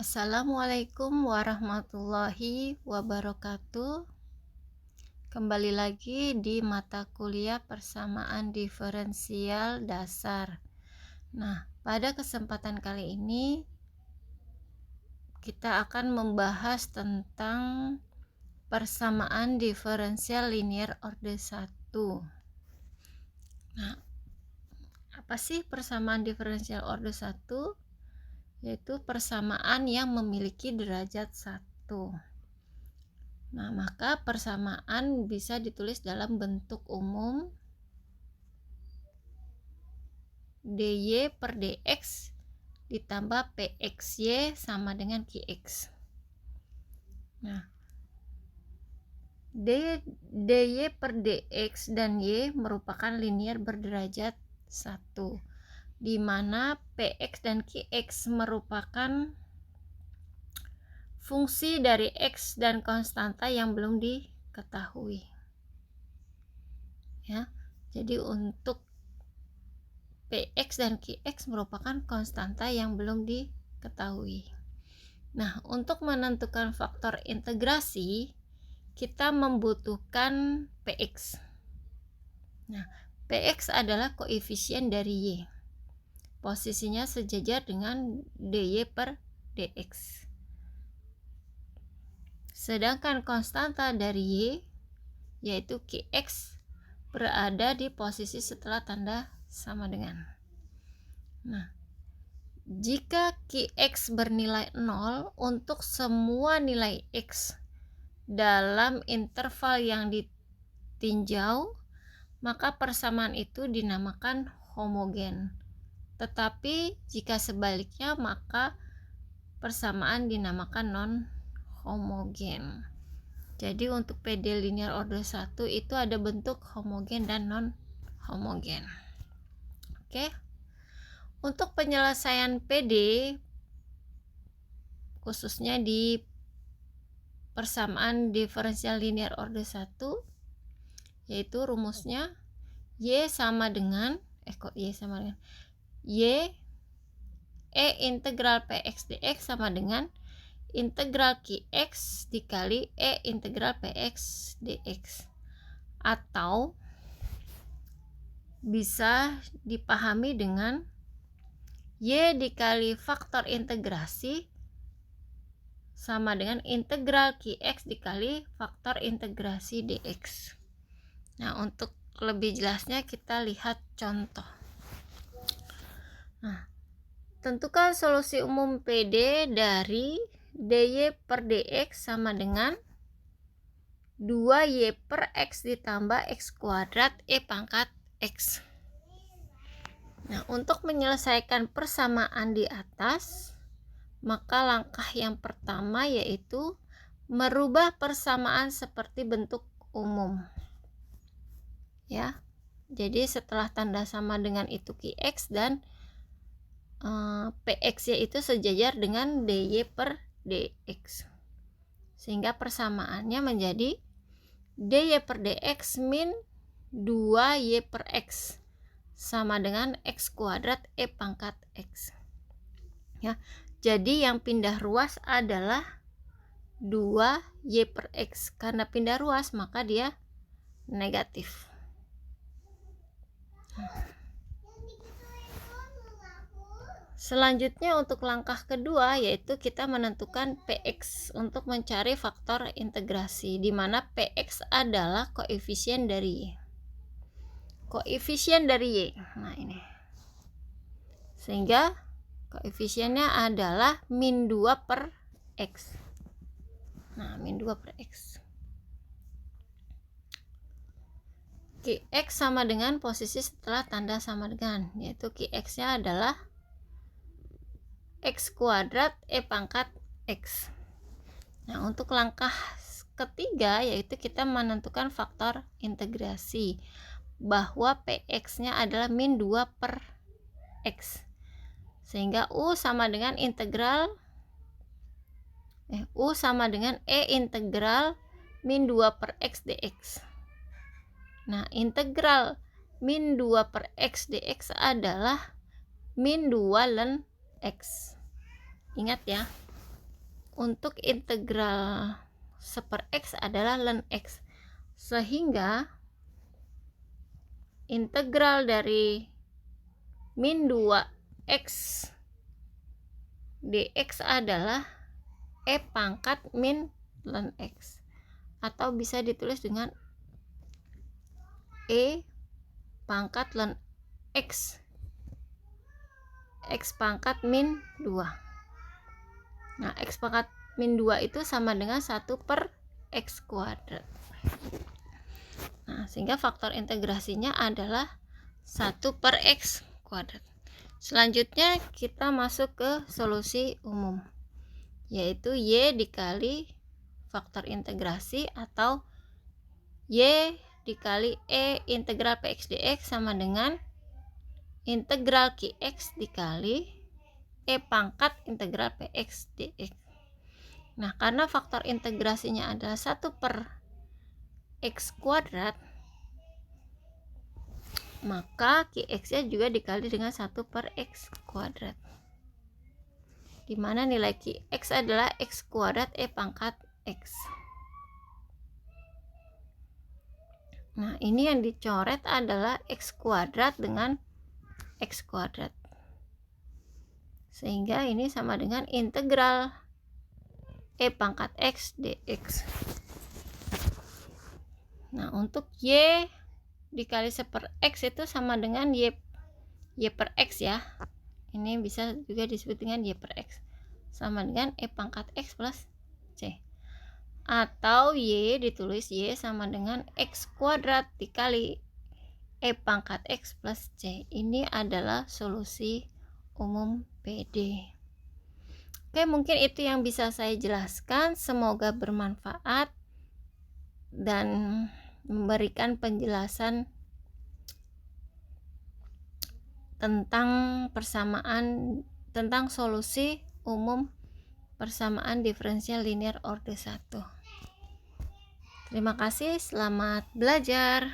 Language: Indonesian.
Assalamualaikum warahmatullahi wabarakatuh. Kembali lagi di mata kuliah persamaan diferensial dasar. Nah, pada kesempatan kali ini kita akan membahas tentang persamaan diferensial linear orde 1. Nah, apa sih persamaan diferensial orde 1? Yaitu persamaan yang memiliki derajat 1. Nah, maka persamaan bisa ditulis dalam bentuk umum dy per dx ditambah pxy sama dengan qx. Nah, dy per dx dan y merupakan linear berderajat 1, di mana px dan qx merupakan fungsi dari x dan konstanta yang belum diketahui. Ya, jadi untuk px dan qx merupakan konstanta yang belum diketahui. Nah, untuk menentukan faktor integrasi, kita membutuhkan px. Nah, px adalah koefisien dari y. Posisinya sejajar dengan dy per dx. Sedangkan konstanta dari y, yaitu qx, berada di posisi setelah tanda sama dengan. Nah, jika qx bernilai 0 untuk semua nilai x dalam interval yang ditinjau, maka persamaan itu dinamakan homogen. Tetapi jika sebaliknya, maka persamaan dinamakan non-homogen. Jadi untuk PD linear orde 1 itu ada bentuk homogen dan non-homogen. Oke. Untuk penyelesaian PD khususnya di persamaan diferensial linear orde 1, yaitu rumusnya y sama dengan y e integral px dx sama dengan integral qx dikali e integral px dx, atau bisa dipahami dengan y dikali faktor integrasi sama dengan integral qx dikali faktor integrasi dx. Nah, untuk lebih jelasnya kita lihat contoh. Nah, tentukan solusi umum PD dari dy per dx sama dengan 2y per x ditambah x kuadrat e pangkat x. Nah, untuk menyelesaikan persamaan di atas, maka langkah yang pertama yaitu merubah persamaan seperti bentuk umum. Ya. Jadi setelah tanda sama dengan itu qx dan px itu sejajar dengan dy per dx. Sehingga persamaannya menjadi dy per dx min 2y per x sama dengan x kuadrat e pangkat x. Ya. Jadi yang pindah ruas adalah 2y per x. Karena pindah ruas maka dia negatif. Selanjutnya untuk langkah kedua yaitu kita menentukan px untuk mencari faktor integrasi, di mana px adalah koefisien dari y. Koefisien dari y. Nah, ini. Sehingga koefisiennya adalah min 2 per x. Nah, min 2 per x. Qx sama dengan posisi setelah tanda sama dengan, yaitu Qx-nya adalah x kuadrat e pangkat x. Nah, untuk langkah ketiga yaitu kita menentukan faktor integrasi, bahwa px-nya adalah min 2 per x. Sehingga u sama dengan e integral min 2 per x dx. Nah, integral min 2 per x dx adalah min 2 ln x. Ingat ya. untuk integral 1/x adalah ln x, sehingga integral dari min 2x dx adalah e pangkat min ln x, atau bisa ditulis dengan e pangkat ln x pangkat min 2. Nah, x pangkat min 2 itu sama dengan 1/x kuadrat. Nah, sehingga faktor integrasinya adalah 1/x kuadrat. Selanjutnya kita masuk ke solusi umum, yaitu y dikali faktor integrasi atau y dikali e integral px dx sama dengan integral qx dikali e pangkat integral px dx. Nah, karena faktor integrasinya adalah 1/x kuadrat, maka qx-nya juga dikali dengan 1/x kuadrat, dimana nilai qx adalah x kuadrat e pangkat x. Nah, ini yang dicoret adalah x kuadrat dengan x kuadrat, sehingga ini sama dengan integral e pangkat x dx. Nah, untuk y dikali 1/x itu sama dengan y per x ya. Ini bisa juga disebut dengan y per x, sama dengan e pangkat x plus c. Atau y ditulis y sama dengan x kuadrat dikali e pangkat x plus c. Ini adalah solusi umum PD. Oke, mungkin itu yang bisa saya jelaskan. Semoga bermanfaat dan memberikan penjelasan tentang tentang solusi umum persamaan diferensial linear orde 1. Terima kasih, selamat belajar.